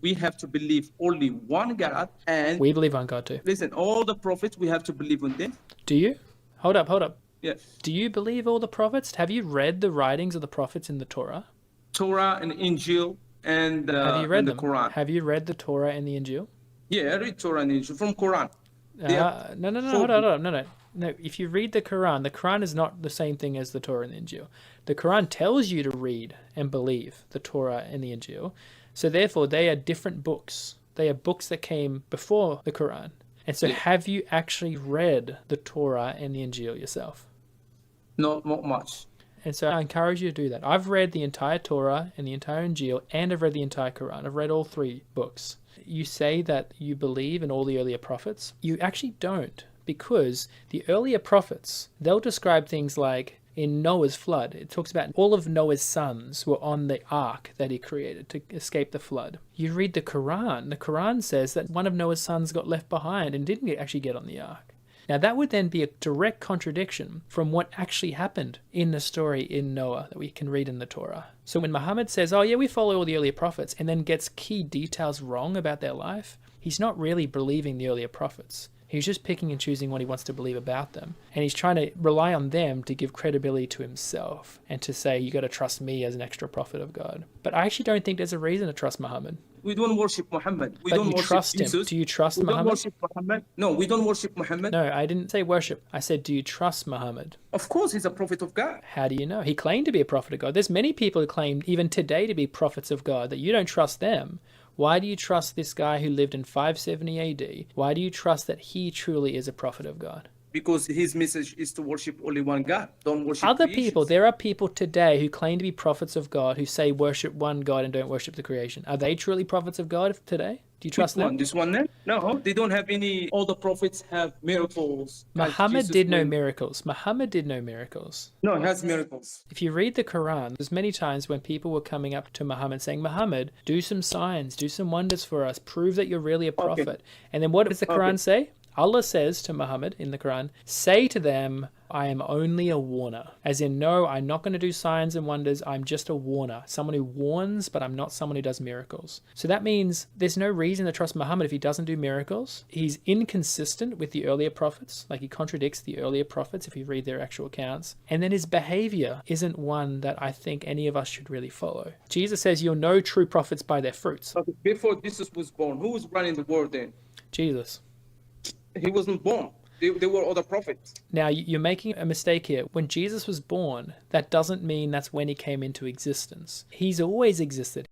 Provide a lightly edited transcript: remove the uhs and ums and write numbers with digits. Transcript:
we have to believe only one God. And We believe on God too. listen, all the prophets, we have to believe on them. Do you? Hold up. Yeah. Do you believe all the prophets? Have you read the writings of the prophets in the Torah? Torah and Injil and, Have you read and the them? Quran. Have you read the Torah and the Injil? Yeah, I read Torah and Injil from Quran. They are No, four hold on. No. If you read the Quran is not the same thing as the Torah and the Injil. The Quran tells you to read and believe the Torah and the Injil. So therefore, they are different books. They are books that came before the Quran. And so have you actually read the Torah and the Injil yourself? Not much. And so I encourage you to do that. I've read the entire Torah and the entire Injil, and I've read the entire Quran. I've read all three books. You say that you believe in all the earlier prophets. You actually don't, because the earlier prophets, they'll describe things like in Noah's flood, it talks about all of Noah's sons were on the ark that he created to escape the flood. You read the Quran says that one of Noah's sons got left behind and didn't actually get on the ark. Now that would then be a direct contradiction from what actually happened in the story in Noah that we can read in the Torah. So when Muhammad says, oh yeah, we follow all the earlier prophets, and then gets key details wrong about their life, he's not really believing the earlier prophets. He's just picking and choosing what he wants to believe about them. And he's trying to rely on them to give credibility to himself and to say, you got to trust me as an extra prophet of God. But I actually don't think there's a reason to trust Muhammad. We don't worship Muhammad. We But don't you worship trust him. Jesus. Do you trust We don't Muhammad? worship Muhammad. No, we don't worship Muhammad. No, I didn't say worship. I said, do you trust Muhammad? Of course, he's a prophet of God. How do you know? He claimed to be a prophet of God. There's many people who claim even today to be prophets of God, that you don't trust them. Why do you trust this guy who lived in 570 AD? Why do you trust that he truly is a prophet of God? Because his message is to worship only one God. Don't worship Other creations. people, there are people today who claim to be prophets of God who say worship one God and don't worship the creation. Are they truly prophets of God today? Do you trust Which them? one? This one then? No, they don't have any. All the prophets have miracles. like Muhammad Jesus did no went- miracles. Muhammad did no miracles. No, he has miracles. If you read the Quran, there's many times when people were coming up to Muhammad saying, Muhammad, do some signs, do some wonders for us, prove that you're really a prophet. And then what does the Quran say? Allah says to Muhammad in the Quran, say to them, I am only a warner. As in, no, I'm not going to do signs and wonders. I'm just a warner, someone who warns, but I'm not someone who does miracles. So that means there's no reason to trust Muhammad if he doesn't do miracles. He's inconsistent with the earlier prophets, like he contradicts the earlier prophets if you read their actual accounts. And then his behavior isn't one that I think any of us should really follow. Jesus says you'll know true prophets by their fruits. Okay, before Jesus was born, who was running the world then? Jesus. He wasn't born. They were other prophets. Now, you're making a mistake here. When Jesus was born, that doesn't mean that's when he came into existence. He's always existed.